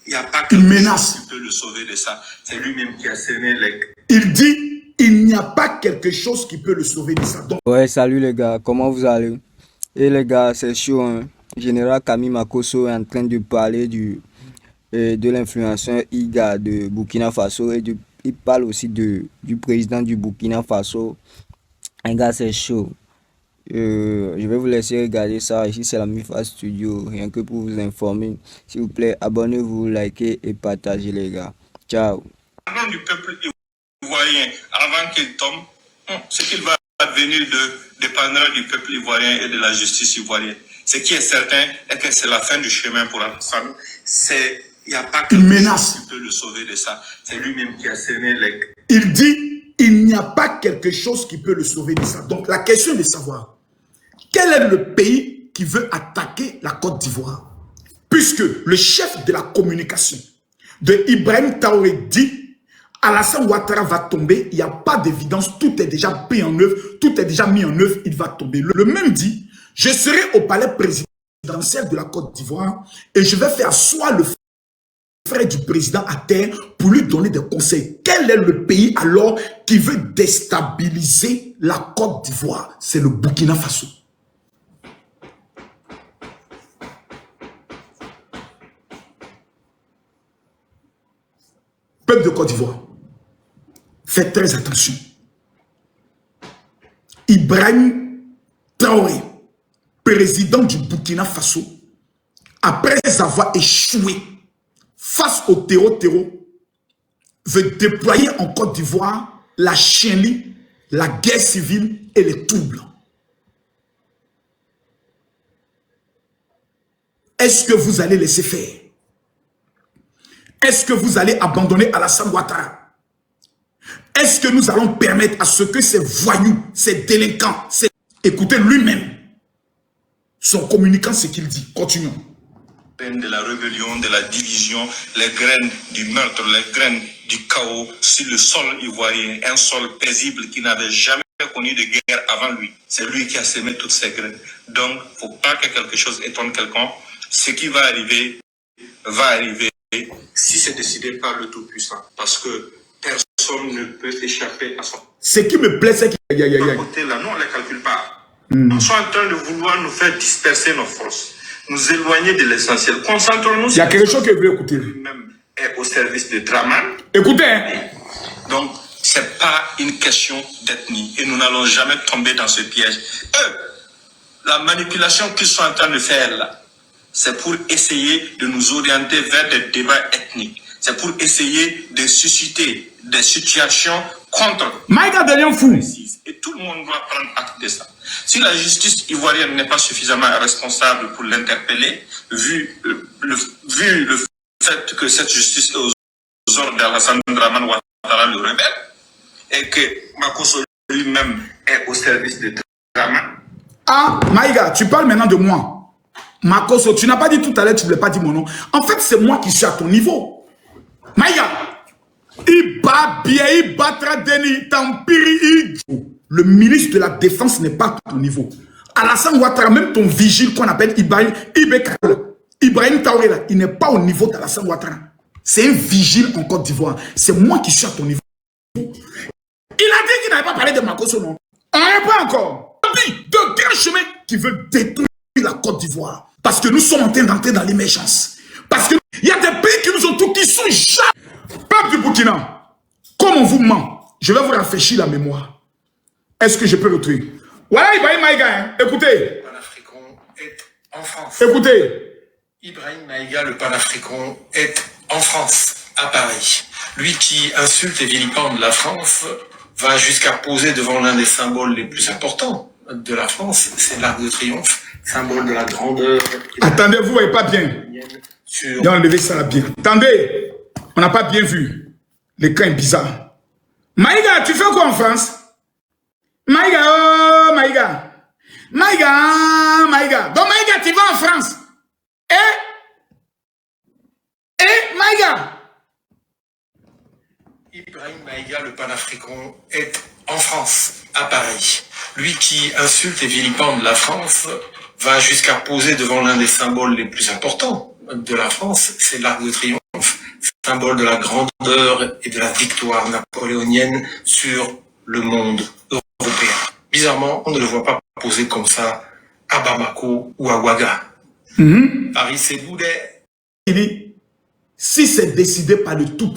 Il n'y a pas une menace qui peut le sauver de ça. C'est lui-même qui a semé les... Il dit, il n'y a pas quelque chose qui peut le sauver de ça. Donc... Ouais, salut les gars, comment vous allez? Et les gars, c'est chaud, hein? Général Camille Makosso est en train de parler de l'influenceur Iga de Burkina Faso et il parle aussi du président du Burkina Faso. Les gars, c'est chaud. Je vais vous laisser regarder ça. Ici, c'est la Mifa Studio. Rien que pour vous informer. S'il vous plaît, abonnez-vous, likez et partagez, les gars. Ciao. Avant du peuple ivoirien, avant qu'il tombe, ce qu'il va advenir dépendra du peuple ivoirien et de la justice ivoirienne. Ce qui est certain est que c'est la fin du chemin pour Alassane. Il n'y a pas une menace qui peut le sauver de ça. C'est lui-même qui a semé les... Il dit, il n'y a pas quelque chose qui peut le sauver de ça. Donc la question est de savoir, quel est le pays qui veut attaquer la Côte d'Ivoire? Puisque le chef de la communication de Ibrahim Traoré dit, Alassane Ouattara va tomber, il n'y a pas d'évidence, tout est déjà mis en œuvre, tout est déjà mis en œuvre, il va tomber. Le même dit, je serai au palais présidentiel de la Côte d'Ivoire et je vais faire asseoir le frère du président à terre pour lui donner des conseils. Quel est le pays alors qui veut déstabiliser la Côte d'Ivoire? C'est le Burkina Faso. Peuple de Côte d'Ivoire, faites très attention. Ibrahim Traoré, président du Burkina Faso, après avoir échoué face au terreau, veut déployer en Côte d'Ivoire la chienlit, la guerre civile et les troubles. Est-ce que vous allez laisser faire? Est-ce que vous allez abandonner Alassane Ouattara? Est-ce que nous allons permettre à ce que ces voyous, ces délinquants, écoutez lui-même, son communicant, ce qu'il dit. Continuons. De la rébellion, de la division, les graines du meurtre, les graines du chaos sur le sol ivoirien, un sol paisible qui n'avait jamais connu de guerre avant lui. C'est lui qui a semé toutes ces graines. Donc, il ne faut pas que quelque chose étonne quelqu'un. Ce qui va arriver si c'est décidé par le Tout-Puissant. Parce que personne ne peut échapper à son... Ce qui me plaît, c'est qu'il y a... Là, nous, on ne les calcule pas. Ils sont en train de vouloir nous faire disperser nos forces, nous éloigner de l'essentiel. Concentrons-nous. Il y a quelque chose que vous voulez écouter. Lui-même est au service de Draman. Écoutez. Hein? Donc, ce n'est pas une question d'ethnie. Et nous n'allons jamais tomber dans ce piège. La manipulation qu'ils sont en train de faire là, c'est pour essayer de nous orienter vers des débats ethniques. C'est pour essayer de susciter des situations contre... Maïga de Lyon fou. Et tout le monde doit prendre acte de ça. Si la justice ivoirienne n'est pas suffisamment responsable pour l'interpeller, vu le fait que cette justice est aux ordres d'Alassane Draman Ouattara, le rebelle, et que Makosso lui-même est au service de Draman. Ah, Maïga, tu parles maintenant de moi. Makosso, tu n'as pas dit tout à l'heure, tu ne voulais pas dire mon nom. En fait, c'est moi qui suis à ton niveau. Maïga, le ministre de la Défense n'est pas à ton niveau. Alassane Ouattara, même ton vigile qu'on appelle Ibrahim Traoré, il n'est pas au niveau d'Alassane Ouattara. C'est un vigile en Côte d'Ivoire. C'est moi qui suis à ton niveau. Il a dit qu'il n'avait pas parlé de Makosso, non? On n'est pas encore. Il a dit de grands chemins qui veut détruire la Côte d'Ivoire. Parce que nous sommes en train d'entrer dans l'émergence. Parce qu'il y a des pays qui nous ont tout, qui sont jamais. Peuple du Burkina, comme on vous ment, je vais vous rafraîchir la mémoire. Est-ce que je peux retrouver? Voilà Ibrahim Maïga, hein. Écoutez. Le panafricain est en France. Écoutez. Ibrahim Maïga, le panafricain, est en France, à Paris. Lui qui insulte et vilipende la France, va jusqu'à poser devant l'un des symboles les plus importants de la France, c'est l'Arc de Triomphe, symbole de la grandeur. Attendez, vous ne voyez pas bien. Sur... Enlevez ça là bien. Attendez, on n'a pas bien vu. L'écran est bizarre. Maïga, tu fais quoi en France? Maïga, oh Maïga. Maïga. Donc Maïga, tu vas en France. Maïga. Ibrahim Maïga, le panafricain, est en France, à Paris. Lui qui insulte et vilipende la France, va jusqu'à poser devant l'un des symboles les plus importants de la France, c'est l'Arc de Triomphe, symbole de la grandeur et de la victoire napoléonienne sur le monde européen. Bizarrement, on ne le voit pas posé comme ça à Bamako ou à Ouaga. Paris, c'est Boudet. Si c'est décidé par le tout